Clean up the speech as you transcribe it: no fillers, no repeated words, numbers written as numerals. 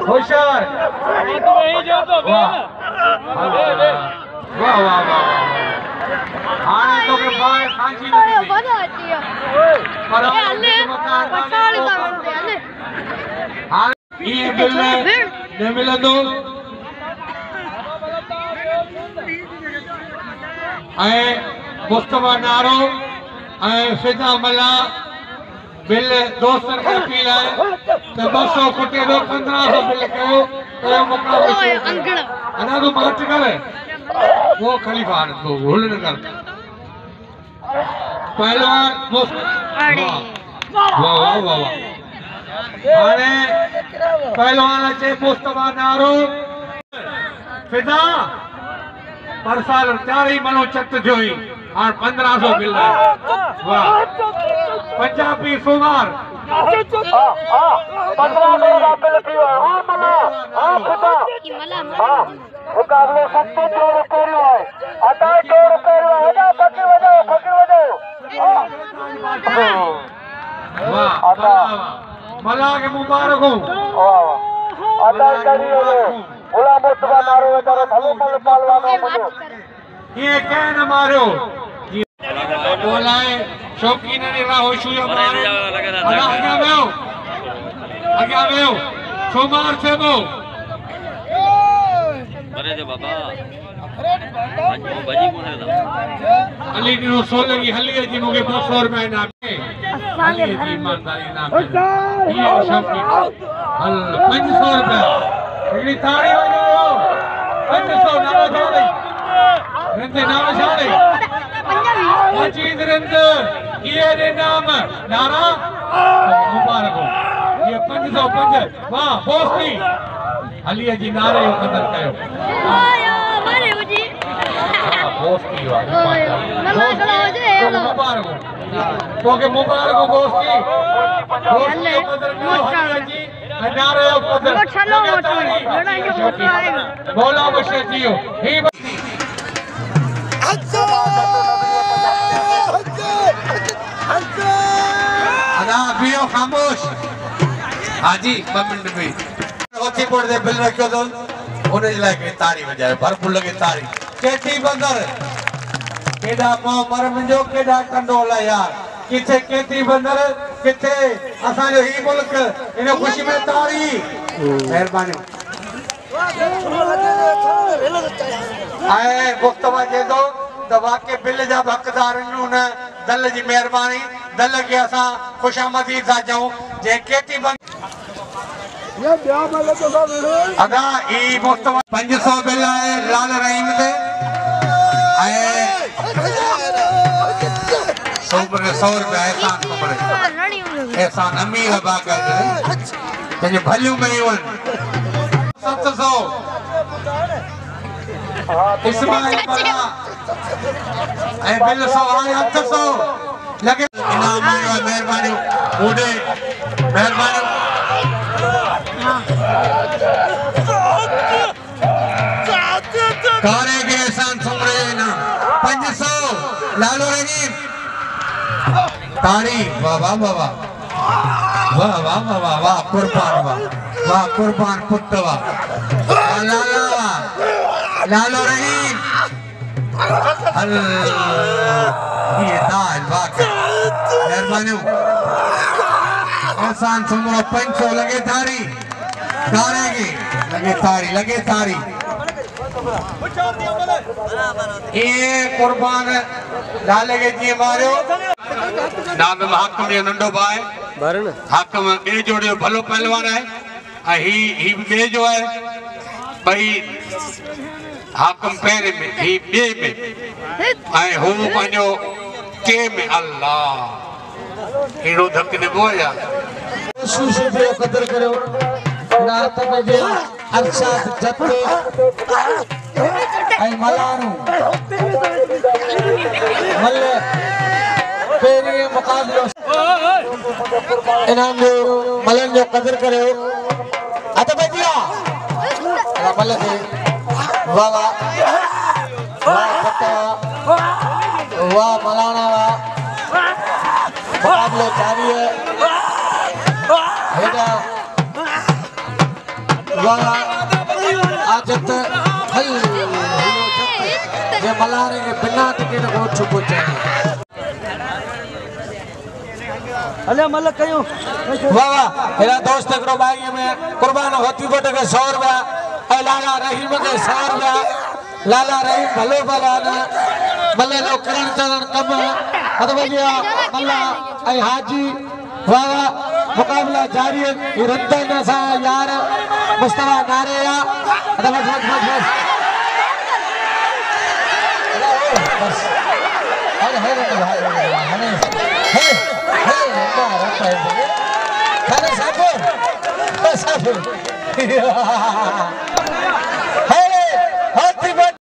होशियार वाह वाह वाह आने तो के बाहर सांची नहीं पर हाँ ये मिलने नहीं मिला तो आए मुस्तफा नारो आए फिदा मला बिल दोस्तन का पीला है तो 200 कुटे दो 1500 बिल कहो तो मुकाबले अना तो मार्च करे वो खलीफा तो भूल न कर पहलवान वाह वाह वाह वाह अरे पहलवान अच्छे मुस्तफा नारो फिदा पर साल 4 ही मनो चट जोई और 1500 मिल रहा है वाह पंजाबी सुमार 1500 बिल पियो हां मला हां फिदा हां मुकाबले 70 रुपए है अदा 2 रुपए है अदा फकी वजाओ वाह अदा मला के मुबारक हो अदा करियो बोला मुस्तफा नारो करो भले मल पालवानो मुझे ये क्या न मारो बोलाए शौकीन ने राहो शुया मारो आगे में हो सोमार से वो अरे जो बाबा बजी कौन है अली ने 16 की हल्ली जी मुझे 200 रुपए ना अली जी ईमानदारी ना ये शौकीन हल 500 रुपए इतनी ताड़ी हो जाओ 500 ना जाने रंदे नाम शाले मजीद रंद ये रे नाम नारा मुबारक हो ये 505 वाह पोस्टी अली जी नारे यो कदर कयो मारे मुझे पोस्टी वाह मुबारक हो तो के मुबारक हो पोस्टी पोस्टी कदर कयो अली जी नारे यो कदर बोला बशे जियो ही अदा बियो खामोश हाजी 2 मिनट में ओथी पड़ दे बिल रखियो तो ओने लाके तारी बजाए भरपूर लगे तारी केती बंदर केडा मो मर मुंजो केडा कंडोला यार किथे केती बंदर किथे असा जो ही मुल्क इन खुशी में तारी मेहरबानी आए मुस्तफा जे दो दवा के बिल जा हकदार न दल जी मेहरबानी दल के असा खुशामदीद था जाऊं जे केती बंद अदा ई मुस्तफा 500 बिल है लाल रहीम दे आए 100 रुपया एहसान कपड़े एहसान अमीर बागा जे भलियो में वन 700 इस्माइल बना ए बिल 100 800 लगे इनाम मेहरबानी बूढ़े मेहरबानी कारे के एहसान सुमरे ना 500 लालो रहीम तारी वाह वाह वाह वाह वाह वाह वाह वाह वाह कुर्बान पुत्र वाह लालो रहीम ये दाल वाकई मेहरबानी एहसान सुमरो 500 लगे थारी तारेगी लगे थारी ये कुर्बान लाले के जी मारियो नाम हाकम जो नंढो भाई हाकम बे जोड़ियो भलो पहलवान है ही बे जो है भाई हाकम पहले में ही बे में आए हो पंजो के में अल्लाह एड़ो धक ने बोया सुशी पे कदर करो रात में जे अरशद जत्ते आई मलानु मल्ले पेरी मुकाबलो इनाम जो मलन जो कदर करो आता भैया मल्ले से वाह वाह वाह मलाना वाह मुकाबले जारी है आजत हल ये मलारे के बिना टिकट को छुपो चाहिए अले मल्ल कयो वाह वाह मेरा दोस्त करो भाई में कुर्बान होती बटे के 100 रुपया ए लाला रहीम के 100 रुपया लाला रहीम भलो भलाना मल्ले लो करण चरण कम अदवलिया मल्ला ए हाजी वाह वाह मुकाबला जारी है रद्दन सा यार मुस्तफा नारेया बस बस अरे है हमें है खाना साफो